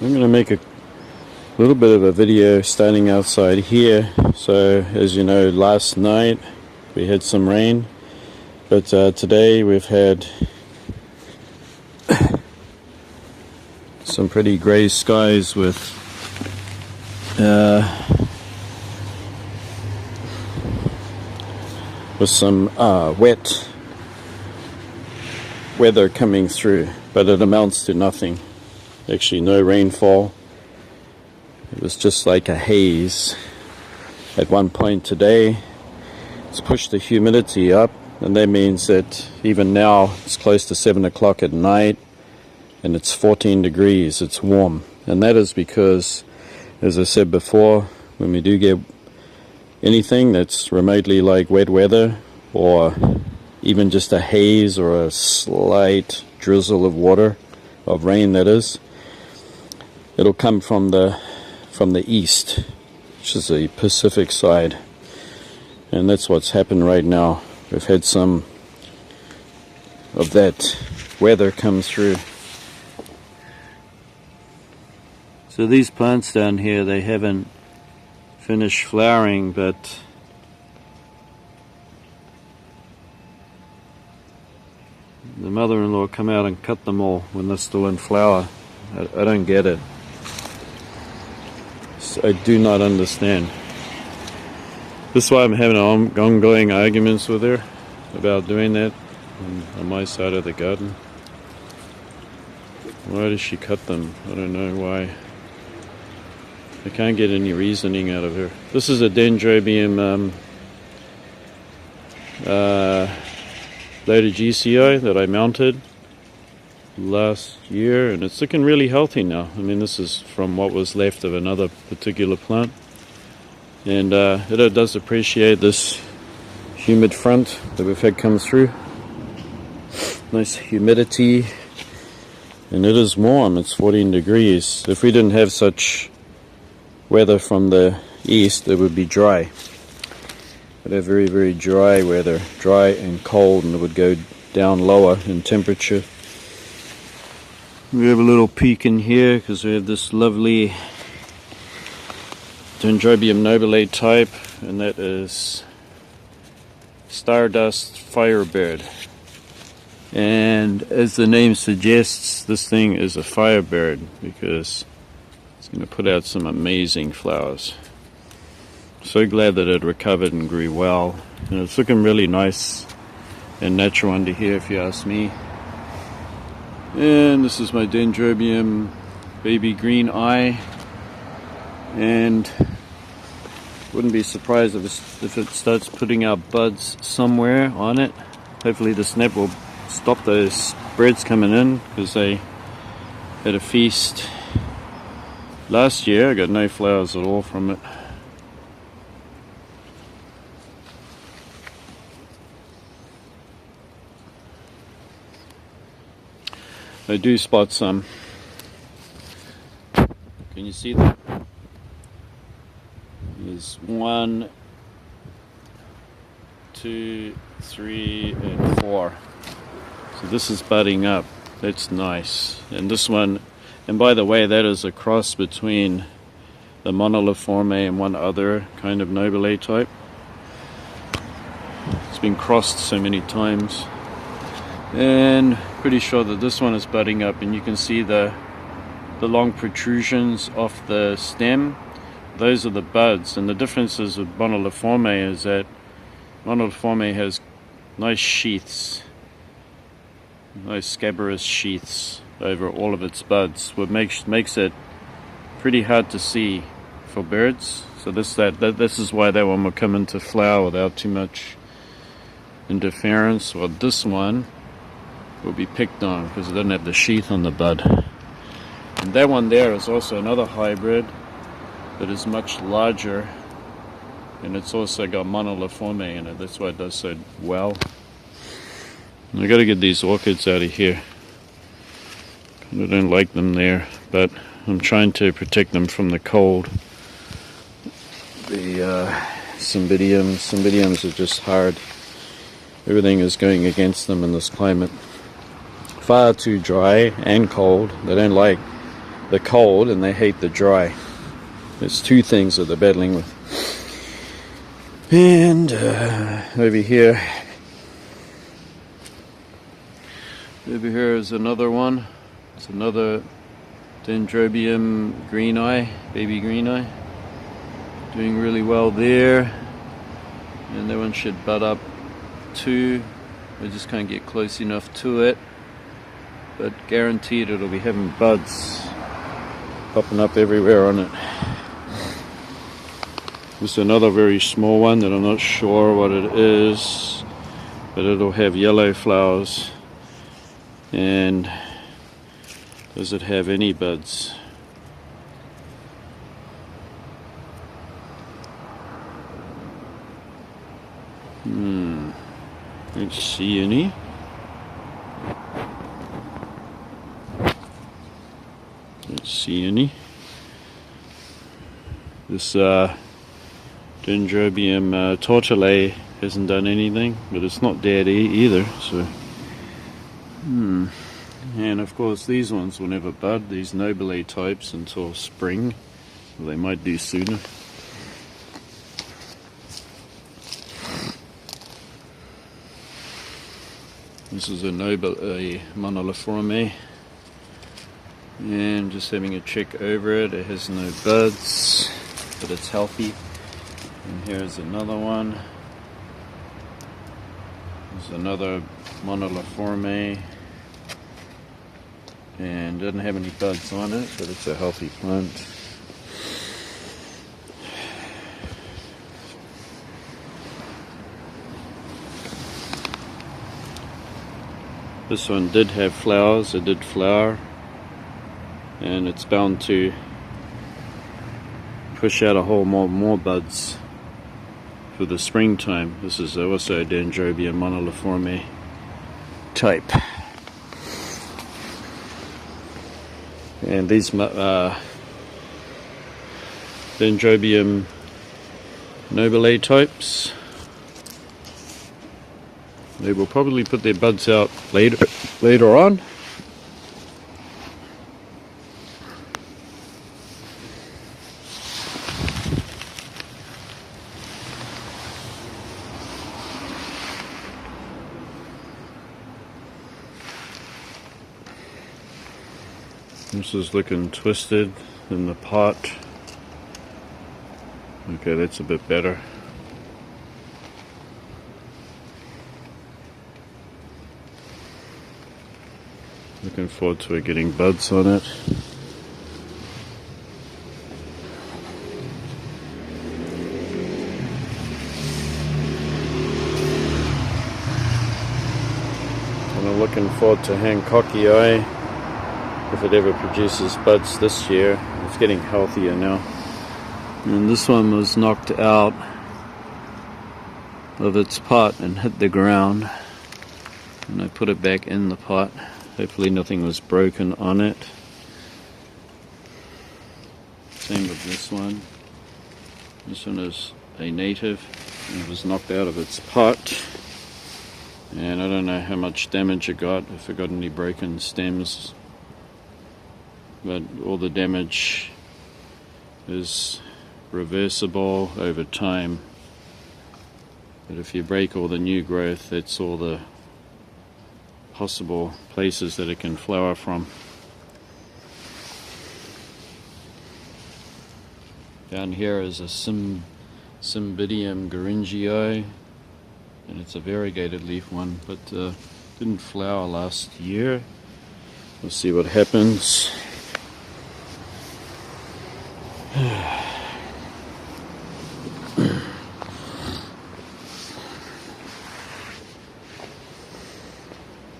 I'm going to make a little bit of a video standing outside here. So as you know, last night we had some rain, but today we've had some pretty grey skies with some wet weather coming through, but it amounts to nothing. Actually no rainfall. It was just like a haze at one point today. It's pushed the humidity up, and that means that even now it's close to 7 o'clock at night and it's 14 degrees. It's warm, and that is because, as I said before, when we do get anything that's remotely like wet weather, or even just a haze or a slight drizzle of water, of rain that is, it'll come from the east, which is the Pacific side, and that's what's happened right now. We've had some of that weather come through. So these plants down here, they haven't finished flowering, but the mother-in-law come out and cut them all when they're still in flower. I don't get it. I do not understand. This is why I'm having ongoing arguments with her about doing that on my side of the garden. Why does she cut them? I don't know why. I can't get any reasoning out of her. This is a Dendrobium loaded GCI that I mounted last year, and it's looking really healthy now. I mean, this is from what was left of another particular plant, and it does appreciate this humid front that we've had come through. Nice humidity, and it is warm. It's 14 degrees. If we didn't have such weather from the east, it would be dry. We'd have very, very dry weather, dry and cold, and it would go down lower in temperature. We have a little peek in here because we have this lovely Dendrobium nobile type, and that is Stardust Firebird. And as the name suggests, this thing is a firebird because it's going to put out some amazing flowers. So glad that it recovered and grew well, and it's looking really nice and natural under here, if you ask me. And this is my Dendrobium baby green eye, and wouldn't be surprised if it starts putting out buds somewhere on it. Hopefully the snap will stop those birds coming in, because they had a feast last year. I got no flowers at all from it. I do spot some. Can you see that? There's 1, 2, 3, and 4. So this is budding up. That's nice. And this one, and by the way, that is a cross between the Monoliforme and one other kind of nobile type. It's been crossed so many times. And pretty sure that this one is budding up, and you can see the long protrusions off the stem. Those are the buds, and the differences with Monoliforme is that Monoliforme has nice sheaths, nice scabrous sheaths over all of its buds, what makes it pretty hard to see for birds. So this is why that one will come into flower without too much interference. Well, this one will be picked on because it doesn't have the sheath on the bud. And that one there is also another hybrid that is much larger, and it's also got Monoliforme in it. That's why it does so well. I got to get these orchids out of here. I don't like them there, but I'm trying to protect them from the cold. The Cymbidiums are just hard. Everything is going against them in this climate. Far too dry and cold. They don't like the cold and they hate the dry. There's two things that they're battling with. And over here is another one. It's another Dendrobium green eye, baby green eye. Doing really well there. And that one should bud up too. I just can't get close enough to it. But guaranteed it'll be having buds popping up everywhere on it. This is another very small one that I'm not sure what it is, but it'll have yellow flowers. And does it have any buds? Don't see any. Don't see any. This Dendrobium tortulae hasn't done anything, but it's not dead either. So, and of course these ones will never bud. These nobile types until spring. Well, they might do sooner. This is a monoliforme, and just having a check over it. It has no buds, but it's healthy. And here's another one. There's another monoliforme, and doesn't have any buds on it, but it's a healthy plant. This one did have flowers, it did flower, and it's bound to push out a whole more buds for the springtime. This is also a Dendrobium monoliforme type. And these Dendrobium nobile types, they will probably put their buds out later on. This is looking twisted in the pot. Okay, that's a bit better. Looking forward to it getting buds on it. And I'm looking forward to Hancockii if it ever produces buds this year. It's getting healthier now. And this one was knocked out of its pot and hit the ground. And I put it back in the pot. Hopefully nothing was broken on it. Same with this one. This one is a native and it was knocked out of its pot. And I don't know how much damage it got, if it got any broken stems. But all the damage is reversible over time. But if you break all the new growth, that's all the possible places that it can flower from. Down here is a Cymbidium Garingii, and it's a variegated leaf one, but didn't flower last year. We'll see what happens.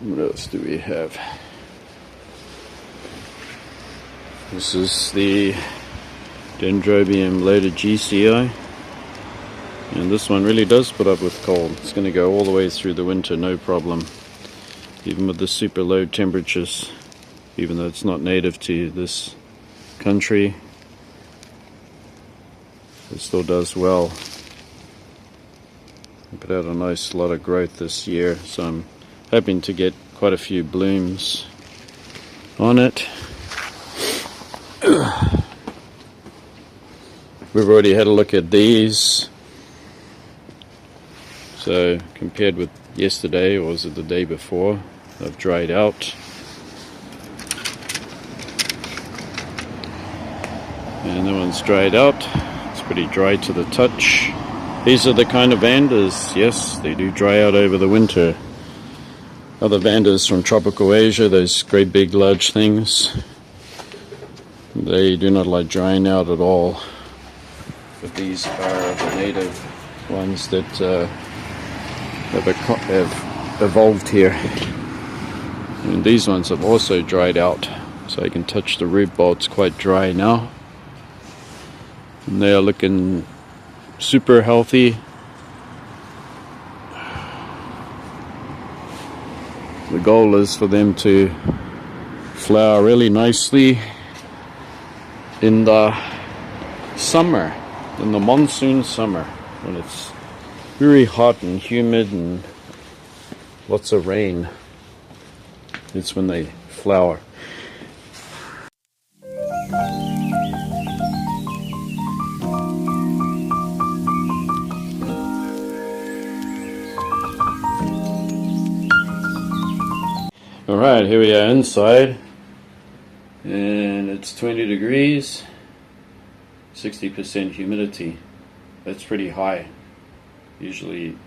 What else do we have? This is the Dendrobium Laodicei, and this one really does put up with cold. It's going to go all the way through the winter, no problem, even with the super low temperatures, even though it's not native to this country. It still does well. I put out a nice lot of growth this year, so I'm hoping to get quite a few blooms on it. we've already had a look at these. So compared with yesterday, or was it the day before, they've dried out. And that one's dried out. It's pretty dry to the touch. These are the kind of Vandas, yes, they do dry out over the winter. Other Vandas from tropical Asia, those great big large things, they do not like drying out at all. But these are the native ones that have evolved here. And these ones have also dried out, so you can touch the root bulbs quite dry now. And they are looking super healthy. The goal is for them to flower really nicely in the summer, in the monsoon summer, when it's very hot and humid and lots of rain. It's when they flower. Alright, here we are inside, and it's 20 degrees, 60% humidity. That's pretty high. Usually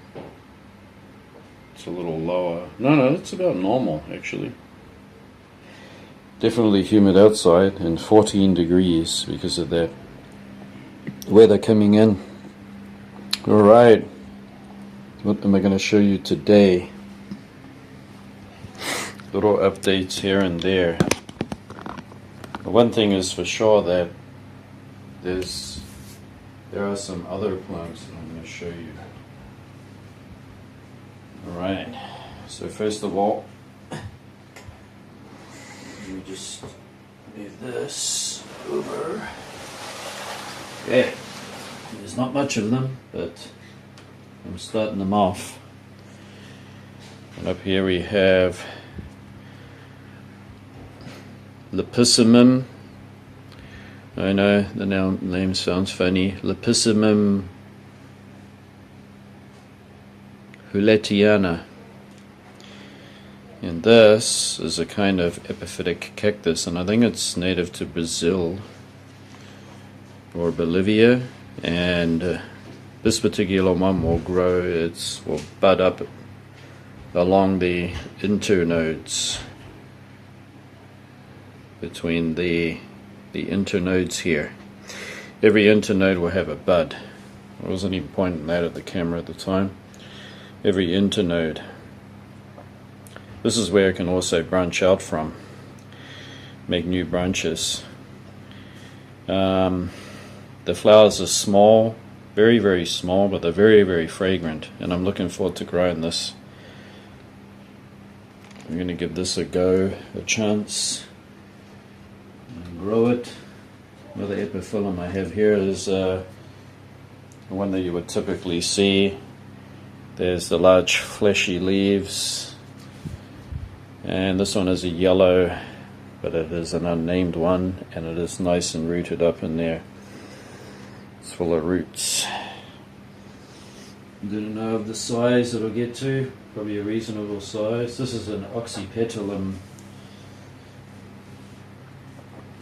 it's a little lower. No, it's about normal actually. Definitely humid outside, and 14 degrees because of that weather coming in. Alright, what am I going to show you today? Little updates here and there. The one thing is for sure that there are some other plants that I'm going to show you. Alright, so first of all, let me just move this over. Okay, there's not much of them, but I'm starting them off. And up here we have Lepicimum. I know the name sounds funny. Lepicimum huletiana. And this is a kind of epiphytic cactus, and I think it's native to Brazil or Bolivia. And this particular one will will bud up along the internodes, between the internodes here. Every internode will have a bud. I wasn't even pointing that at the camera at the time. Every internode. This is where it can also branch out from, make new branches. The flowers are small, very, very small, but they're very, very fragrant, and I'm looking forward to growing this. I'm going to give this a chance. Grow it. Another epiphyllum I have here is the one that you would typically see. There's the large fleshy leaves, and this one is a yellow, but it is an unnamed one, and it is nice and rooted up in there. It's full of roots. Didn't know of the size it'll get to, probably a reasonable size. This is an oxypetalum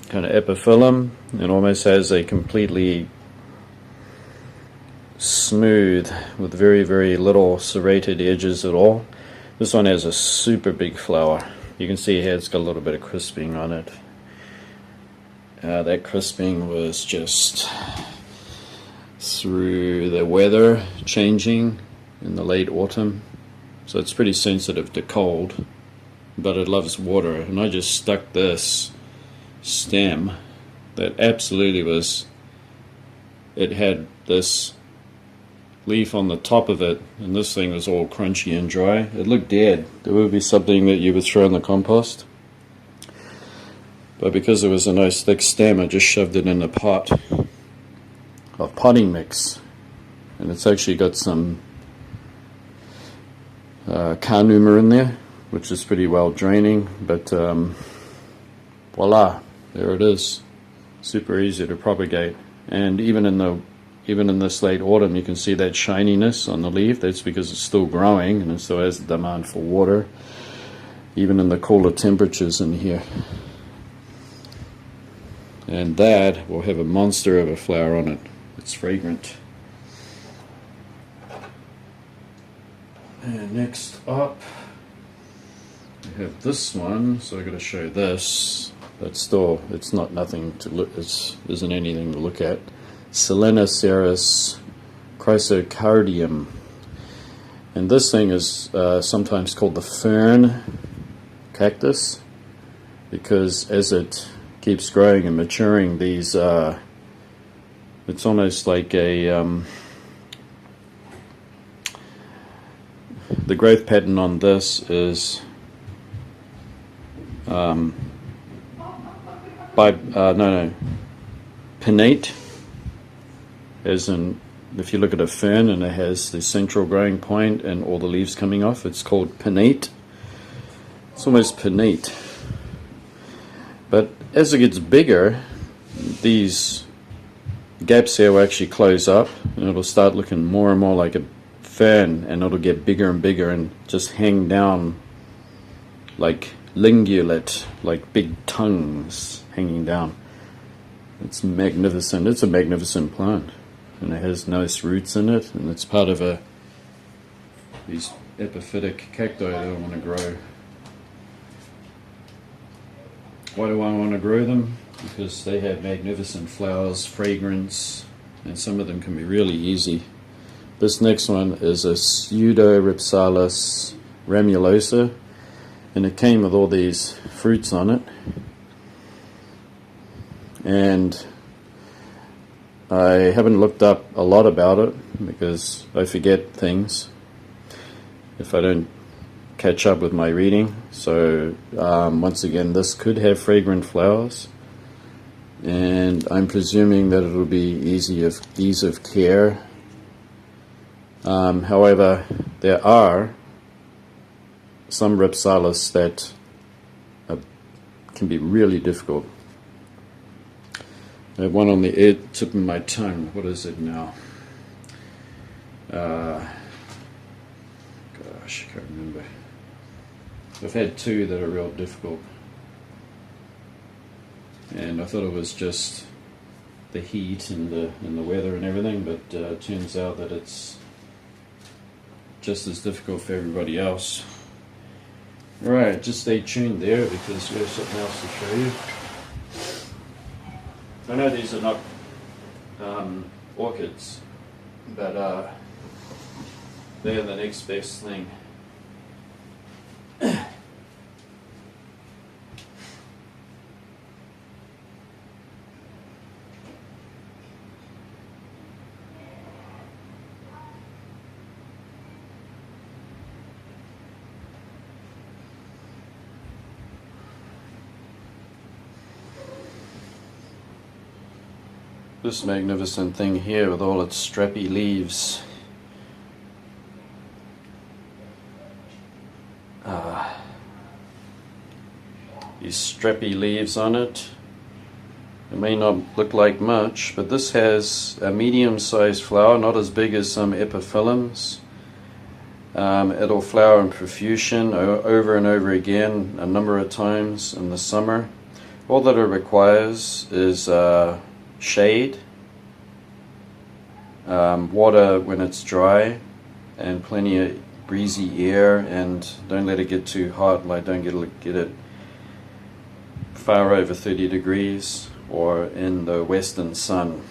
kind of epiphyllum. It almost has a completely smooth with very, very little serrated edges at all. This one has a super big flower. You can see here it's got a little bit of crisping on it. That crisping was just through the weather changing in the late autumn, so it's pretty sensitive to cold, but it loves water. And I just stuck this stem that absolutely was, it had this leaf on the top of it, and this thing was all crunchy and dry. It looked dead. It would be something that you would throw in the compost, but because it was a nice thick stem, I just shoved it in a pot of potting mix, and it's actually got some carnuma in there, which is pretty well draining, but voila, there it is. Super easy to propagate. And even in this late autumn, you can see that shininess on the leaf. That's because it's still growing and it still has the demand for water, even in the cooler temperatures in here. And that will have a monster of a flower on it. It's fragrant. And next up, we have this one. So I've got to show this, but still, it's not nothing to look. It isn't anything to look at. Selenoceras chrysocardium, and this thing is sometimes called the fern cactus, because as it keeps growing and maturing, these it's almost like a the growth pattern on this is pinnate, as in if you look at a fern and it has the central growing point and all the leaves coming off, it's called pinnate. It's almost pinnate. But as it gets bigger, these gaps here will actually close up and it'll start looking more and more like a fern, and it'll get bigger and bigger and just hang down like lingulate, like big tongues hanging down. It's magnificent. It's a magnificent plant, and it has nice roots in it, and it's part of these epiphytic cacti that I want to grow. Why do I want to grow them? Because they have magnificent flowers, fragrance, and some of them can be really easy. This next one is a Pseudorhipsalis ramulosa, and it came with all these fruits on it. And I haven't looked up a lot about it because I forget things if I don't catch up with my reading. So once again, this could have fragrant flowers, and I'm presuming that it will be ease of care. However, there are some Rhipsalis that can be really difficult. I have one on the tip of my tongue. What is it now? Gosh, I can't remember. I've had two that are real difficult, and I thought it was just the heat and the weather and everything, but it turns out that it's just as difficult for everybody else. Alright, just stay tuned there because we have something else to show you. I know these are not orchids, but they're the next best thing. This magnificent thing here with all its strappy leaves. These strappy leaves on it. It may not look like much, but this has a medium-sized flower, not as big as some epiphyllums. It'll flower in profusion over and over again a number of times in the summer. All that it requires is shade, water when it's dry, and plenty of breezy air, and don't let it get too hot, like don't get it far over 30 degrees or in the western sun.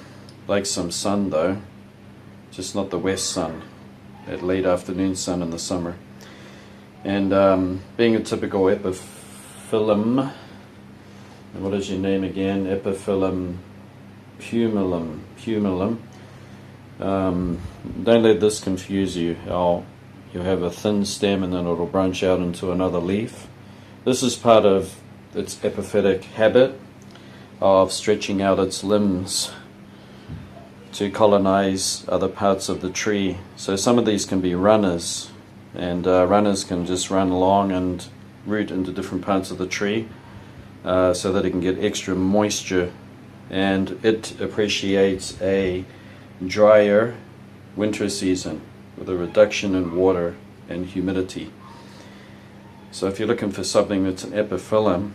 Like some sun though, just not the west sun, that late afternoon sun in the summer. And being a typical epiphyllum, what is your name again? Epiphyllum pumilum. Don't let this confuse you. You'll have a thin stem and then it'll branch out into another leaf. This is part of its epiphytic habit of stretching out its limbs to colonize other parts of the tree. So some of these can be runners, and runners can just run along and root into different parts of the tree so that it can get extra moisture and it appreciates a drier winter season with a reduction in water and humidity. So if you're looking for something that's an epiphyllum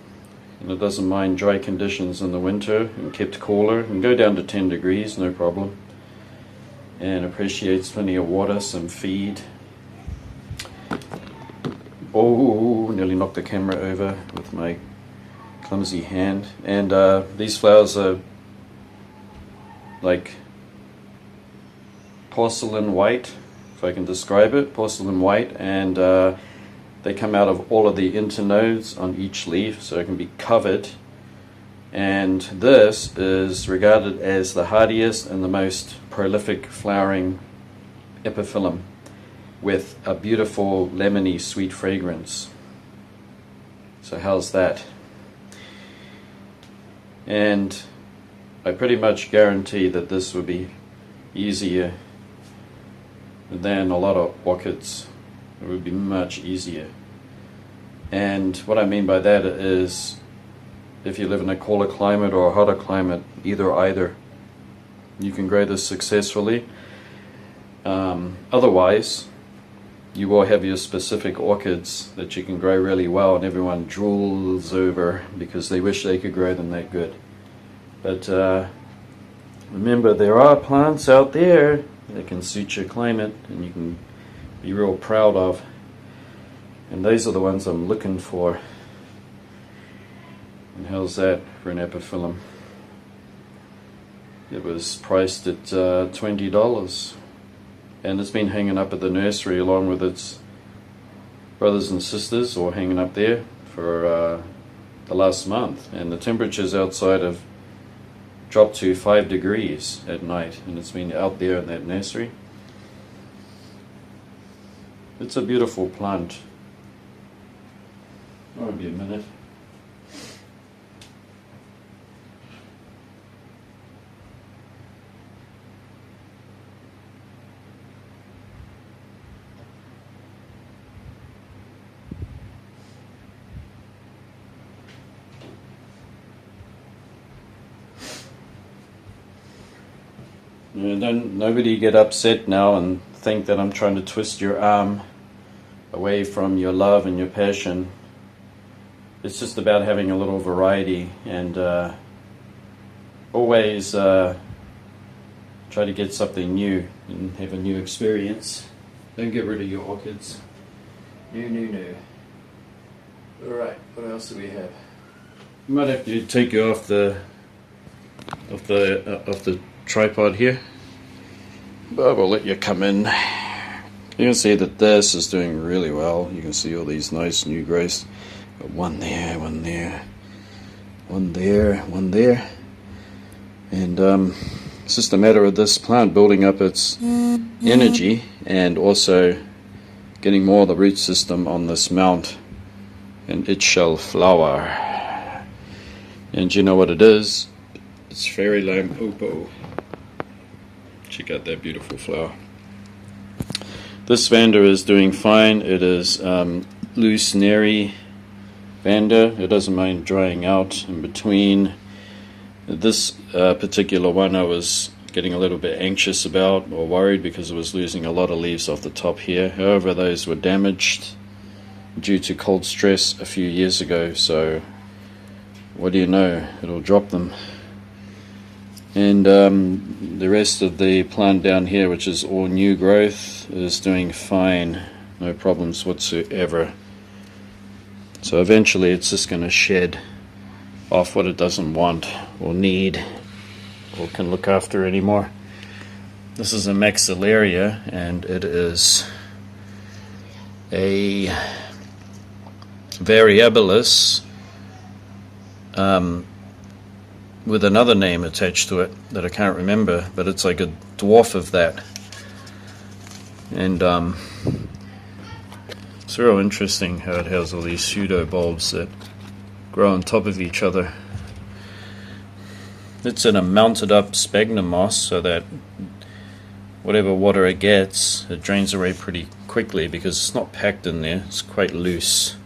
and it doesn't mind dry conditions in the winter and kept cooler, and go down to 10 degrees, no problem, and appreciates plenty of water, some feed. Oh, nearly knocked the camera over with my clumsy hand. And these flowers are like porcelain white, if I can describe it, porcelain white, and they come out of all of the internodes on each leaf, so it can be covered. And this is regarded as the hardiest and the most prolific flowering epiphyllum, with a beautiful lemony sweet fragrance. So how's that? And I pretty much guarantee that this would be easier than a lot of orchids. It would be much easier. And what I mean by that is, if you live in a colder climate or a hotter climate, either, you can grow this successfully. Otherwise, you will have your specific orchids that you can grow really well, and everyone drools over because they wish they could grow them that good. But remember, there are plants out there that can suit your climate and you can be real proud of, and those are the ones I'm looking for. And how's that for an epiphyllum? It was priced at $20, and it's been hanging up at the nursery along with its brothers and sisters, or hanging up there for the last month, and the temperatures outside have dropped to 5 degrees at night, and it's been out there in that nursery. It's a beautiful plant. Oh, it'll be a minute. Nobody get upset now and think that I'm trying to twist your arm away from your love and your passion. It's just about having a little variety, and always try to get something new and have a new experience. Don't get rid of your orchids. No. Alright, what else do we have? You might have to take you off the tripod here, but we'll let you come in. You can see that this is doing really well. You can see all these nice new growths. Got one there, one there, one there, one there, and it's just a matter of this plant building up its energy and also getting more of the root system on this mount, and it shall flower. And you know what it is? It's fairy lime opo. Check out that beautiful flower. This Vanda is doing fine. It is loose, nary Vanda. It doesn't mind drying out in between. This particular one I was getting a little bit anxious about or worried because it was losing a lot of leaves off the top here. However, those were damaged due to cold stress a few years ago, so what do you know, it'll drop them. And the rest of the plant down here, which is all new growth, is doing fine, no problems whatsoever. So eventually it's just going to shed off what it doesn't want or need or can look after anymore. This is a maxillaria, and it is a variabilis with another name attached to it that I can't remember, but it's like a dwarf of that. And it's real interesting how it has all these pseudo bulbs that grow on top of each other. It's in a mounted up sphagnum moss, so that whatever water it gets, it drains away pretty quickly because it's not packed in there, it's quite loose.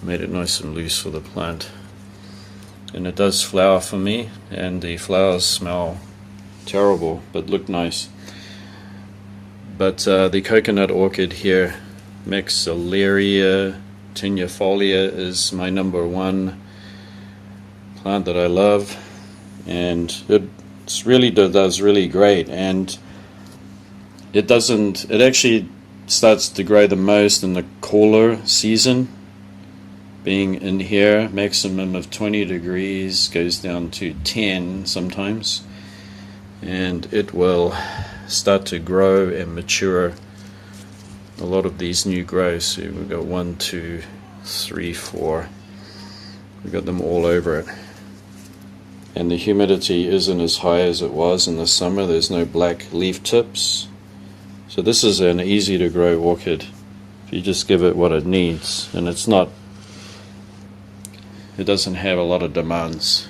Made it nice and loose for the plant. and it does flower for me, and the flowers smell terrible but look nice. But the coconut orchid here, Maxillaria tenuifolia, is my number one plant that I love, and it really does really great. And it actually starts to grow the most in the cooler season, being in here maximum of 20 degrees, goes down to 10 sometimes, and it will start to grow and mature a lot of these new growths. So we've got 1, 2, 3, 4, we've got them all over it, and the humidity isn't as high as it was in the summer. There's no black leaf tips, so this is an easy to grow orchid if you just give it what it needs, and it doesn't have a lot of demands.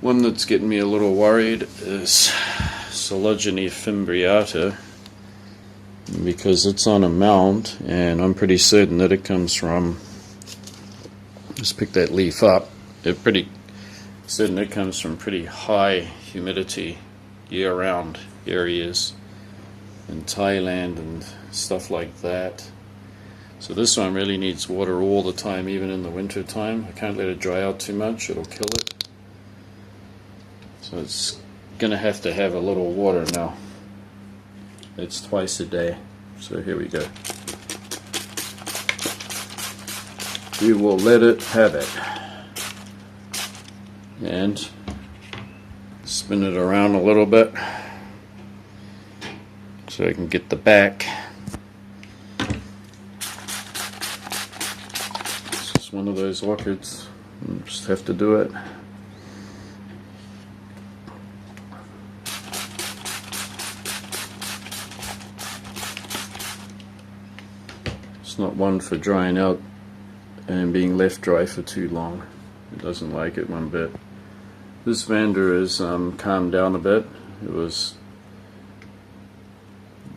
One that's getting me a little worried is Sologeny fimbriata, because it's on a mound, and I'm pretty certain that it comes from, just pick that leaf up, they're pretty certain it comes from pretty high humidity year-round areas in Thailand and stuff like that. So this one really needs water all the time, even in the winter time. I can't let it dry out too much, it'll kill it. So it's gonna have to have a little water now. It's twice a day. So here we go. We will let it have it. And spin it around a little bit so I can get the back. It's just one of those orchids. You just have to do it. It's not one for drying out and being left dry for too long. It doesn't like it one bit. This Vander is calmed down a bit. It was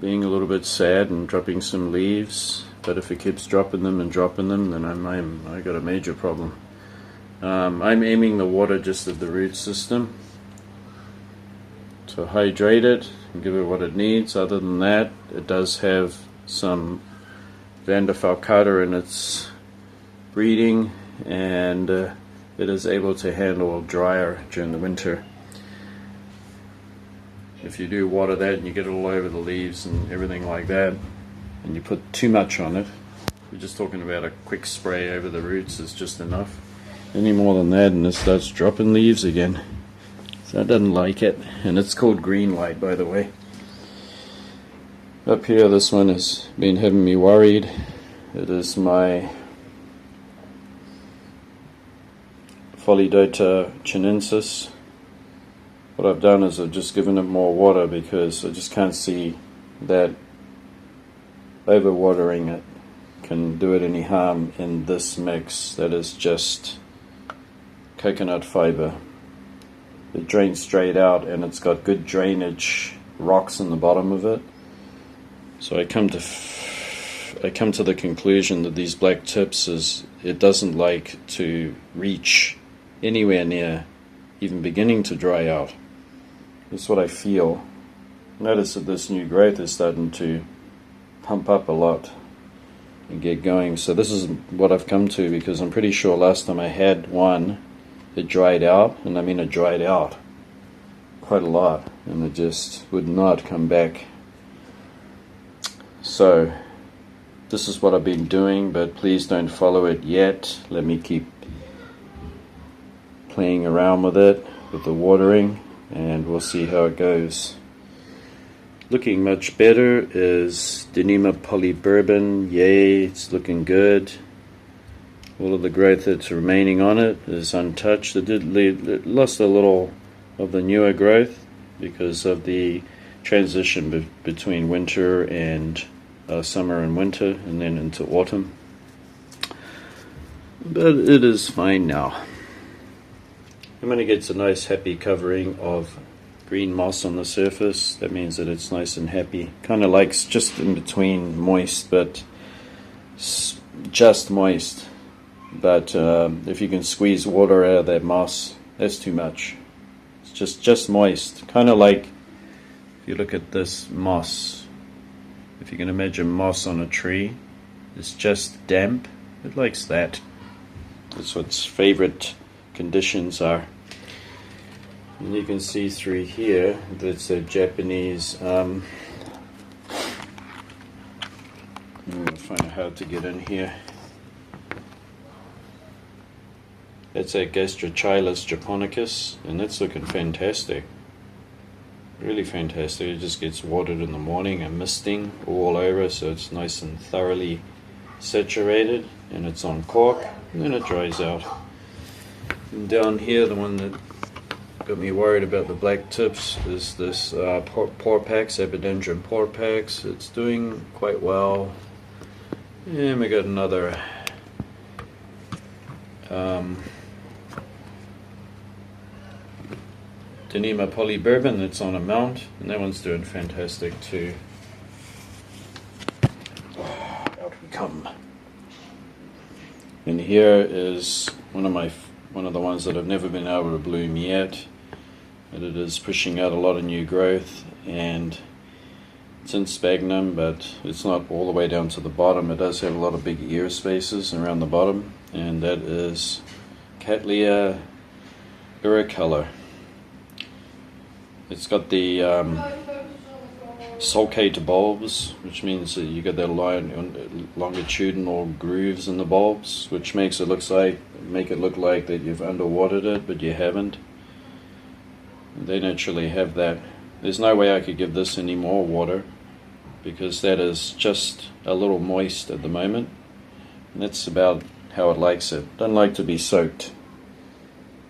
being a little bit sad and dropping some leaves, but if it keeps dropping them, then I got a major problem. I'm aiming the water just at the root system to hydrate it and give it what it needs. Other than that, it does have some Vander falcata in its breeding, and it is able to handle drier during the winter. If you do water that and you get it all over the leaves and everything like that, and you put too much on it, we're just talking about a quick spray over the roots is just enough. Any more than that and it starts dropping leaves again. So it doesn't like it, and it's called green light, by the way. Up here, this one has been having me worried. It is my Pholidota chinensis. What I've done is I've just given it more water because I just can't see that overwatering it can do it any harm in this mix that is just coconut fiber. It drains straight out, and it's got good drainage rocks in the bottom of it. So I come to the conclusion that these black tips it doesn't like to reach anywhere near even beginning to dry out. That's what I feel. Notice that this new growth is starting to pump up a lot and get going. So this is what I've come to, because I'm pretty sure last time I had one, it dried out, and I mean it dried out quite a lot, and it just would not come back. So this is what I've been doing, but please don't follow it yet. Let me keep playing around with it, with the watering, and we'll see how it goes. Looking much better is Denema polybourbon. Yay, it's looking good. All of the growth that's remaining on it is untouched. It lost a little of the newer growth because of the transition between winter and summer and winter, and then into autumn. But it is fine now. And when it gets a nice happy covering of green moss on the surface, that means that it's nice and happy. Kind of likes just in between moist, but just moist. but if you can squeeze water out of that moss, that's too much. It's just moist, kind of like if you look at this moss. If you can imagine moss on a tree, it's just damp. It likes that. That's what its favorite conditions are. And you can see through here that's a Japanese. I'm going to find out how to get in here. That's a Gastrochylis japonicus, and that's looking fantastic. Really fantastic. It just gets watered in the morning and misting all over, so it's nice and thoroughly saturated, and it's on cork, and then it dries out. And down here, the one that got me worried about the black tips is this Porpax, Epidendrum Porpax. It's doing quite well. And we got another Denema polybourbon that's on a mount, and that one's doing fantastic too. Out we come. And here is one of the ones that have never been able to bloom yet, but it is pushing out a lot of new growth, and it's in sphagnum, but it's not all the way down to the bottom. It does have a lot of big ear spaces around the bottom, and that is Cattleya iricolor. It's got the sulcate bulbs, which means that you get that longitudinal grooves in the bulbs, which makes it make it look like that you've underwatered it, but you haven't. They naturally have that. There's no way I could give this any more water, because that is just a little moist at the moment, and that's about how it likes it. Doesn't like to be soaked,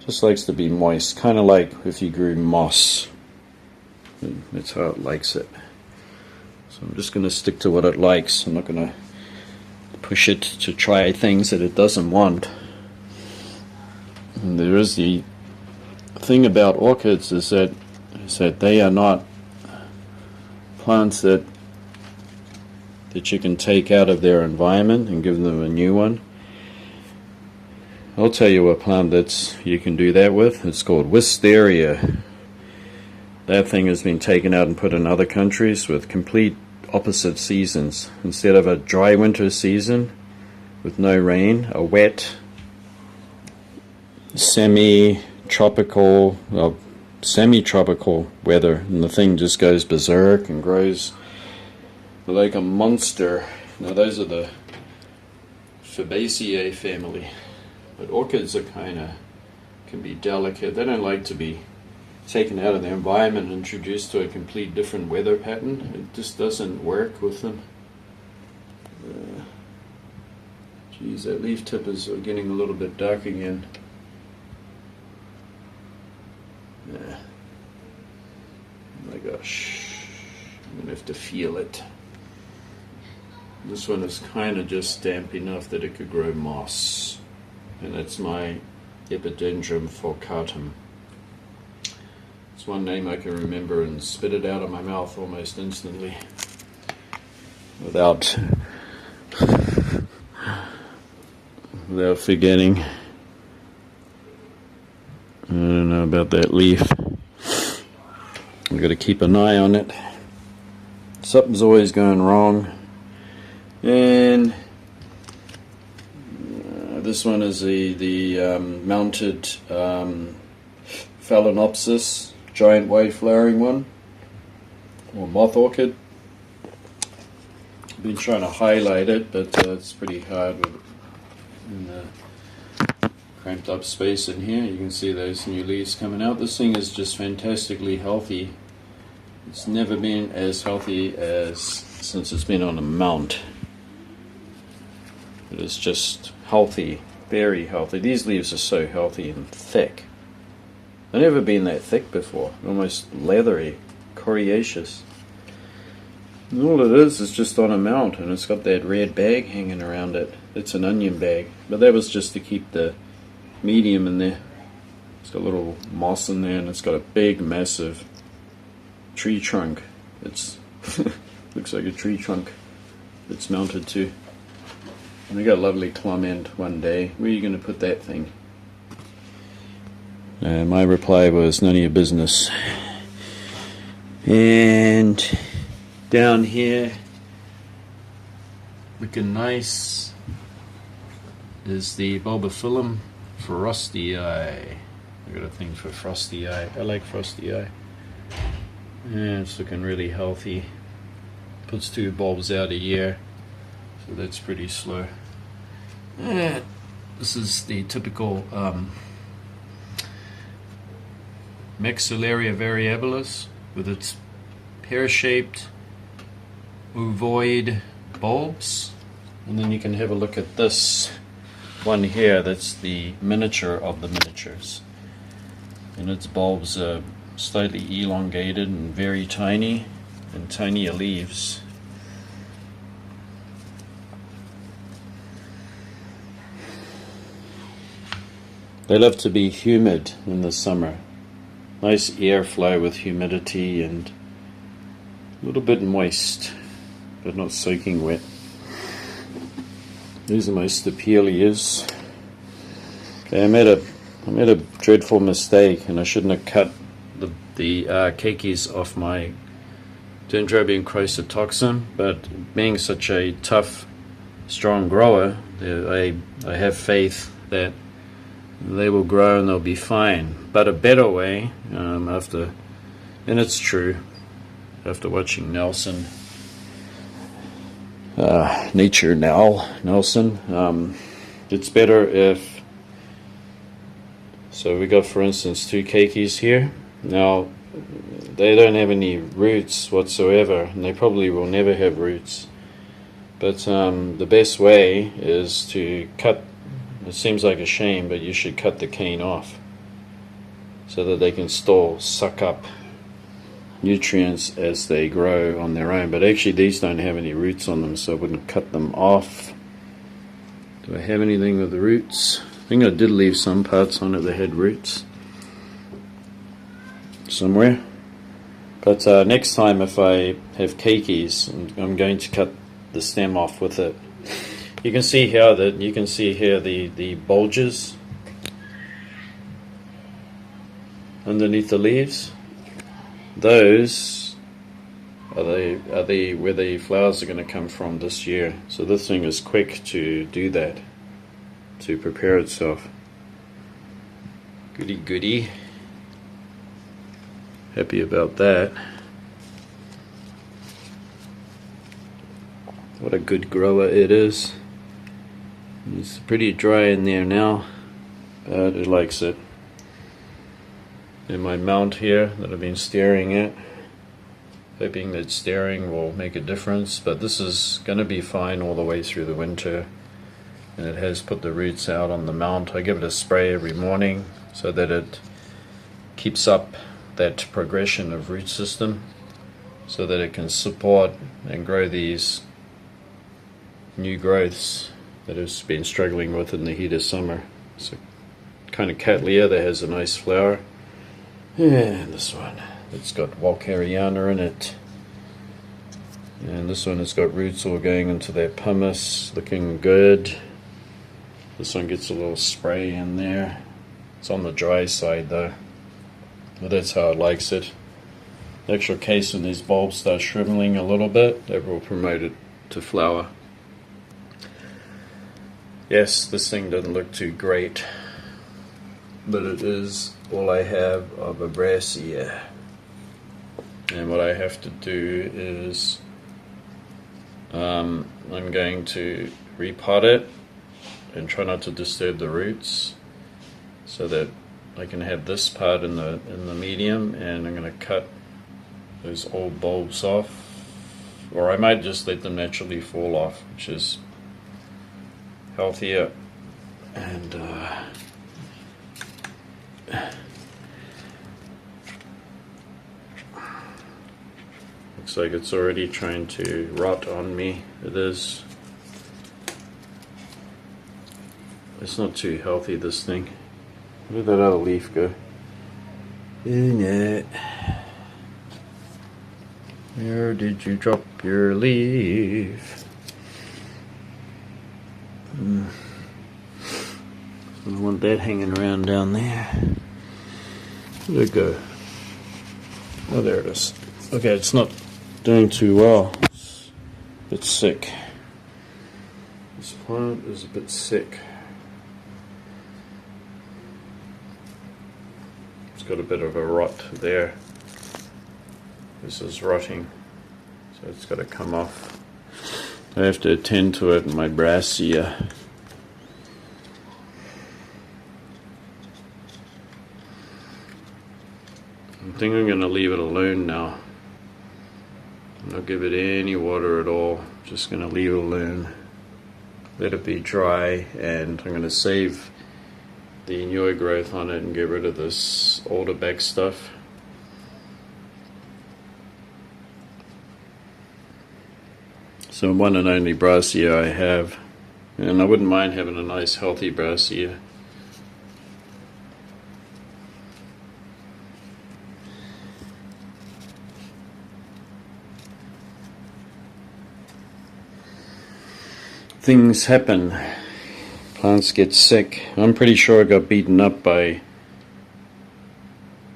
just likes to be moist, kind of like if you grew moss. That's how it likes it. So I'm just going to stick to what it likes. I'm not going to push it to try things that it doesn't want. And there is the thing about orchids is that they are not plants that you can take out of their environment and give them a new one. I'll tell you a plant you can do that with. It's called wisteria. That thing has been taken out and put in other countries with complete opposite seasons. Instead of a dry winter season with no rain, a wet, semi-tropical weather, and the thing just goes berserk and grows like a monster. Now those are the Fabaceae family, but orchids are can be delicate. They don't like to be taken out of their environment and introduced to a complete different weather pattern. It just doesn't work with them. Geez, that leaf tip is getting a little bit dark again. Yeah. Oh my gosh, I'm gonna have to feel it. This one is kind of just damp enough that it could grow moss, and that's my Epidendrum furcatum. It's one name I can remember and spit it out of my mouth almost instantly without forgetting. I don't know about that leaf. I've got to keep an eye on it. Something's always going wrong. And this one is the mounted Phalaenopsis, giant white flowering one, or moth orchid. I've been trying to highlight it, but it's pretty hard in the cramped up space in here. You can see those new leaves coming out. This thing is just fantastically healthy. It's never been as healthy as since it's been on a mount. It is just healthy, very healthy. These leaves are so healthy and thick. They've never been that thick before. Almost leathery, coriaceous. And all it is just on a mount, and it's got that red bag hanging around it. It's an onion bag, but that was just to keep the medium in there. It's got a little moss in there, and it's got a big, massive tree trunk. It's looks like a tree trunk it's mounted to. And I got a lovely comment one day, where are you going to put that thing? And my reply was, none of your business. And down here, looking nice, is the Bulbophyllum Frosty Eye. I got a thing for Frosty Eye. I like Frosty Eye. And it's looking really healthy. Puts 2 bulbs out a year, so that's pretty slow. And this is the typical Maxillaria variabilis with its pear-shaped ovoid bulbs. And then you can have a look at this one here. That's the miniature of the miniatures, and its bulbs are slightly elongated and very tiny, and tinier leaves. They love to be humid in the summer. Nice airflow with humidity and a little bit moist, but not soaking wet. These are my Stapelias. Okay, I made a dreadful mistake, and I shouldn't have cut the keikis off my Dendrobium chrysitoxin, but being such a tough, strong grower, I have faith that they will grow and they'll be fine. But a better way, and it's true, after watching Nelson, Nature Nelson, it's better if, so we got, for instance, 2 keikis here. Now, they don't have any roots whatsoever, and they probably will never have roots. But the best way is to cut, it seems like a shame, but you should cut the cane off so that they can still suck up nutrients as they grow on their own. But actually these don't have any roots on them, so I wouldn't cut them off. Do I have anything with the roots? I think I did leave some parts on it that had roots somewhere. But next time if I have keikis, I'm going to cut the stem off with it. You can see here the bulges underneath the leaves. Those are where the flowers are going to come from this year. So this thing is quick to do that, to prepare itself. Goody goody. Happy about that. What a good grower it is. It's pretty dry in there now, but it likes it. In my mount here that I've been staring at, hoping that staring will make a difference, but this is going to be fine all the way through the winter, and it has put the roots out on the mount. I give it a spray every morning so that it keeps up that progression of root system, so that it can support and grow these new growths that it's been struggling with in the heat of summer. It's a kind of Cattleya that has a nice flower. And this one, it's got Walkeriana in it. And this one has got roots all going into their pumice, looking good. This one gets a little spray in there. It's on the dry side though, but that's how it likes it. The actual case when these bulbs start shriveling a little bit, that will promote it to flower. Yes, this thing doesn't look too great, but it is all I have of a Brassica. And what I have to do is I'm going to repot it and try not to disturb the roots, so that I can have this part in the medium, and I'm going to cut those old bulbs off, or I might just let them naturally fall off, which is healthier. And looks like it's already trying to rot on me. It is. It's not too healthy, this thing. Where did that other leaf go? In it. Where did you drop your leaf? I don't want that hanging around down there. Where'd it go? Oh, there it is. Okay, it's not doing too well. It's a bit sick. This plant is a bit sick. It's got a bit of a rot there. This is rotting, so it's got to come off. I have to attend to it in my brassica. I think I'm going to leave it alone now. I'm not give it any water at all. Just going to leave it alone. Let it be dry, and I'm going to save the newer growth on it and get rid of this older back stuff. So one and only brassica I have, and I wouldn't mind having a nice healthy brassica. Things happen. Plants get sick. I'm pretty sure I got beaten up by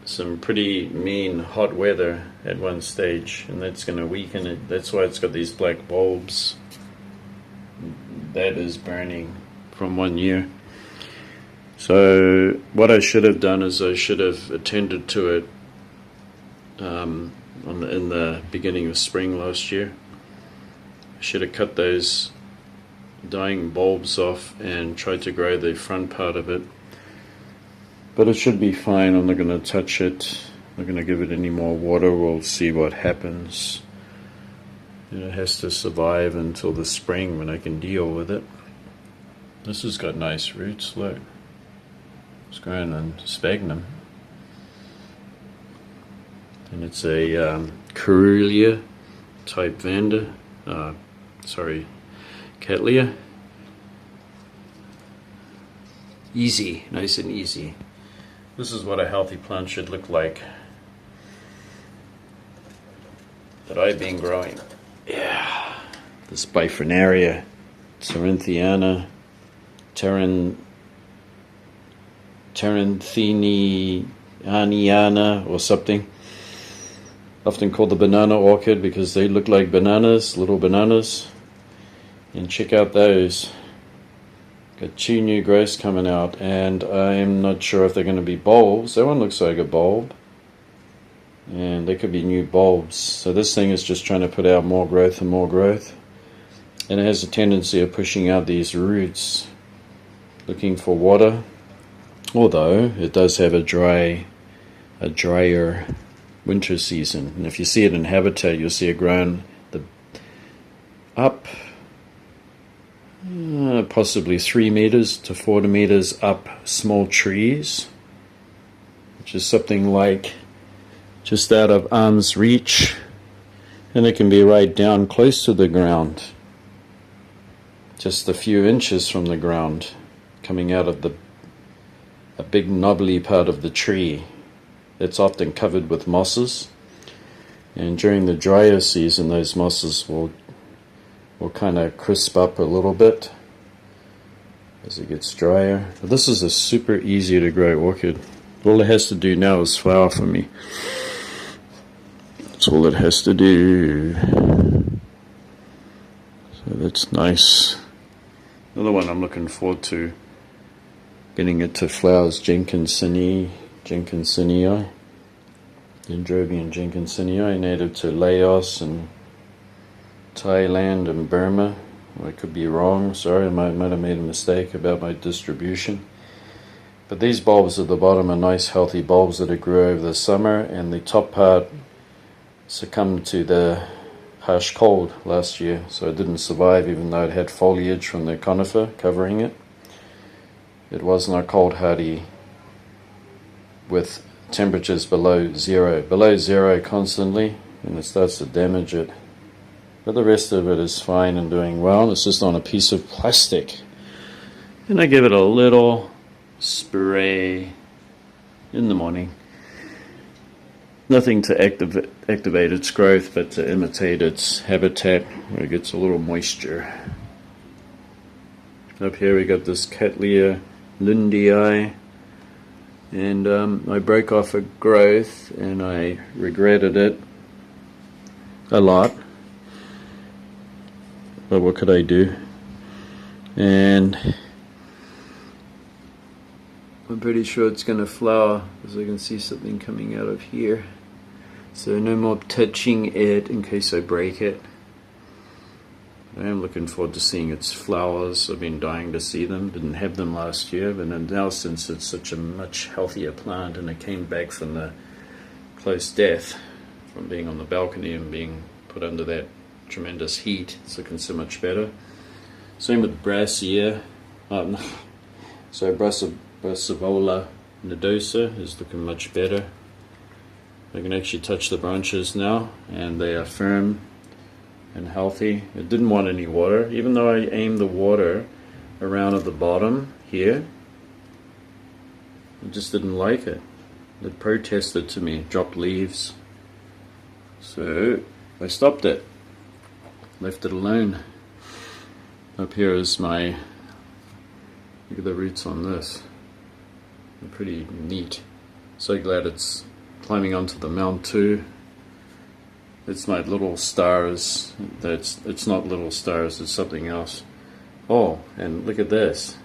some pretty mean hot weather at one stage, and that's going to weaken it. That's why it's got these black bulbs. That is burning from 1 year. So what I should have done is I should have attended to it in the beginning of spring last year. I should have cut those dying bulbs off and tried to grow the front part of it, but it should be fine. I'm not going to touch it. I'm not going to give it any more water. We'll see what happens. It has to survive until the spring when I can deal with it. This has got nice roots. Look, it's growing in sphagnum, and it's a Carulia type Vanda. Cattleya. Easy, nice and easy. This is what a healthy plant should look like that I've been growing. Yeah, this Bifrenaria, Cerinthiana, Terrantheniana or something. Often called the banana orchid because they look like bananas, little bananas. And check out those. Got 2 new growths coming out, and I'm not sure if they're going to be bulbs. That one looks like a bulb, and they could be new bulbs. So this thing is just trying to put out more growth and more growth, and it has a tendency of pushing out these roots, looking for water. Although it does have a drier winter season, and if you see it in habitat, you'll see it growing up. Possibly 3 meters to 4 meters up small trees, which is something like just out of arm's reach, and it can be right down close to the ground, just a few inches from the ground, coming out of a big knobbly part of the tree that's often covered with mosses, and during the drier season those mosses will kind of crisp up a little bit as it gets drier. But this is a super easy to grow orchid. All it has to do now is flower for me. That's all it has to do. So that's nice. Another one I'm looking forward to getting it to flower is Jenkinsonii, Dendrobium Jenkinsonii, native to Laos and Thailand and Burma. I could be wrong, sorry, I might have made a mistake about my distribution. But these bulbs at the bottom are nice healthy bulbs that grew over the summer, and the top part succumbed to the harsh cold last year, so it didn't survive even though it had foliage from the conifer covering it. It was not cold hardy with temperatures below zero constantly, and it starts to damage it. But the rest of it is fine and doing well. It's just on a piece of plastic. And I give it a little spray in the morning. Nothing to activate its growth, but to imitate its habitat where it gets a little moisture. Up here we got this Cattleya lindii, and I broke off a growth and I regretted it a lot, but what could I do? And I'm pretty sure it's going to flower, because I can see something coming out of here. So no more touching it in case I break it. I am looking forward to seeing its flowers. I've been dying to see them. Didn't have them last year, but now since it's such a much healthier plant and it came back from the close death, from being on the balcony and being put under that tremendous heat, it's looking so much better. Same with Brassica. So Brassivola nodosa is looking much better. I can actually touch the branches now, and they are firm and healthy. It didn't want any water, even though I aimed the water around at the bottom here. It just didn't like it. It protested to me, dropped leaves. So I stopped it, left it alone. Up here is my, look at the roots on this. They're pretty neat. So glad it's climbing onto the mount too. It's my little stars. It's not little stars, it's something else. Oh, and look at this.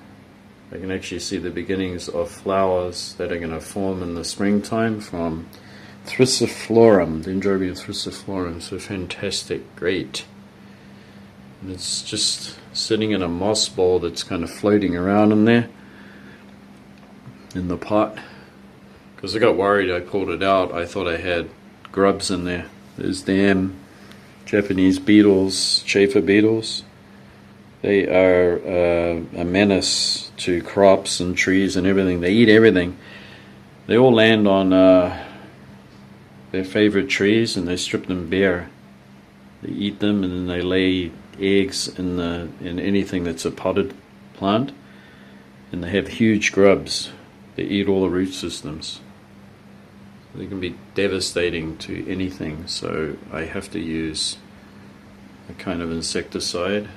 I can actually see the beginnings of flowers that are going to form in the springtime from Thriciflorum, Dendrobium thriciflorum. So fantastic, great. And it's just sitting in a moss ball that's kind of floating around in there, in the pot. Because I got worried, I pulled it out, I thought I had grubs in there. There's damn Japanese beetles, chafer beetles. They are a menace to crops and trees and everything. They eat everything. They all land on their favorite trees and they strip them bare. They eat them and then they lay eggs in anything that's a potted plant. And they have huge grubs. They eat all the root systems. They can be devastating to anything, so I have to use a kind of insecticide,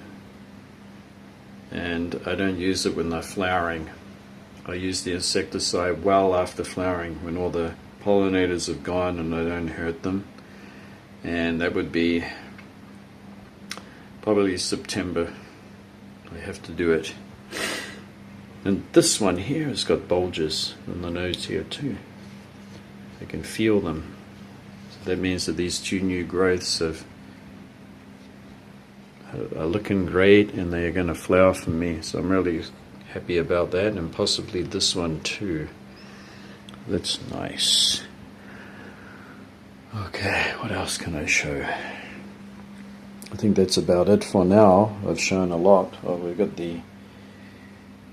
and I don't use it when they're flowering. I use the insecticide well after flowering, when all the pollinators have gone and I don't hurt them, and that would be probably September. I have to do it. And this one here has got bulges in the nose here too. I can feel them. So that means that these two new growths are looking great and they are going to flower for me. So I'm really happy about that, and possibly this one too. That's nice. Okay, what else can I show? I think that's about it for now. I've shown a lot. Oh, we've got the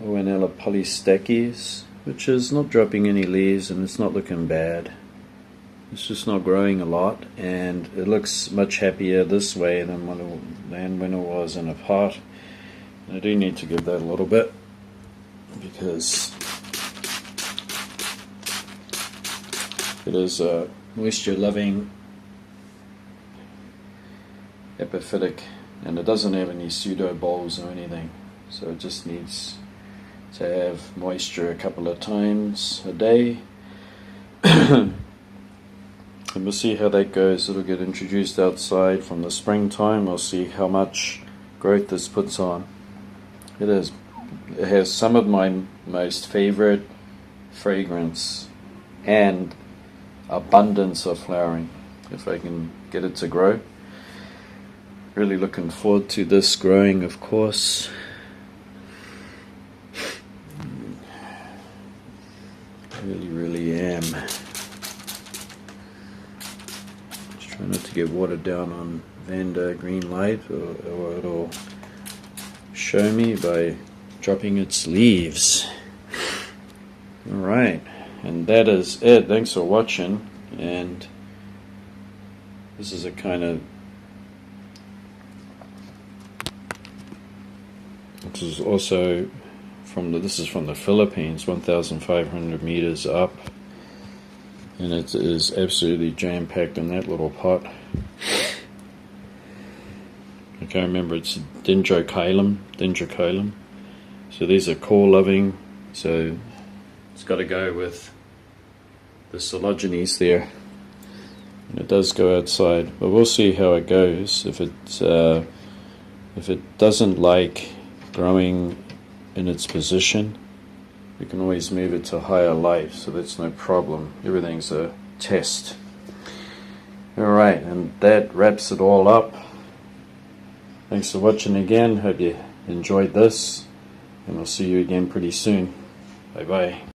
Oenella polystachys, which is not dropping any leaves and it's not looking bad. It's just not growing a lot, and it looks much happier this way than when it was in a pot. And I do need to give that a little bit, because it is a moisture loving epiphytic, and it doesn't have any pseudo bulbs or anything, so it just needs to have moisture a couple of times a day. And we'll see how that goes. It'll get introduced outside from the springtime. We'll see how much growth this puts on. It has some of my most favorite fragrance and abundance of flowering, if I can get it to grow. Really looking forward to this growing, of course. Really am. Just try not to get watered down on Vanda green light, or it'll show me by dropping its leaves. Alright, and that is it. Thanks for watching, and this is a kind of, this is also this is from the Philippines, 1,500 meters up, and it is absolutely jam-packed in that little pot. I can't remember, it's dendrochilum, So these are core loving, so it's got to go with the cotyledons there. And it does go outside, but we'll see how it goes. If it doesn't like growing in its position, we can always move it to higher light, so that's no problem. Everything's a test. Alright, and that wraps it all up. Thanks for watching again. Hope you enjoyed this, and we'll see you again pretty soon. Bye bye.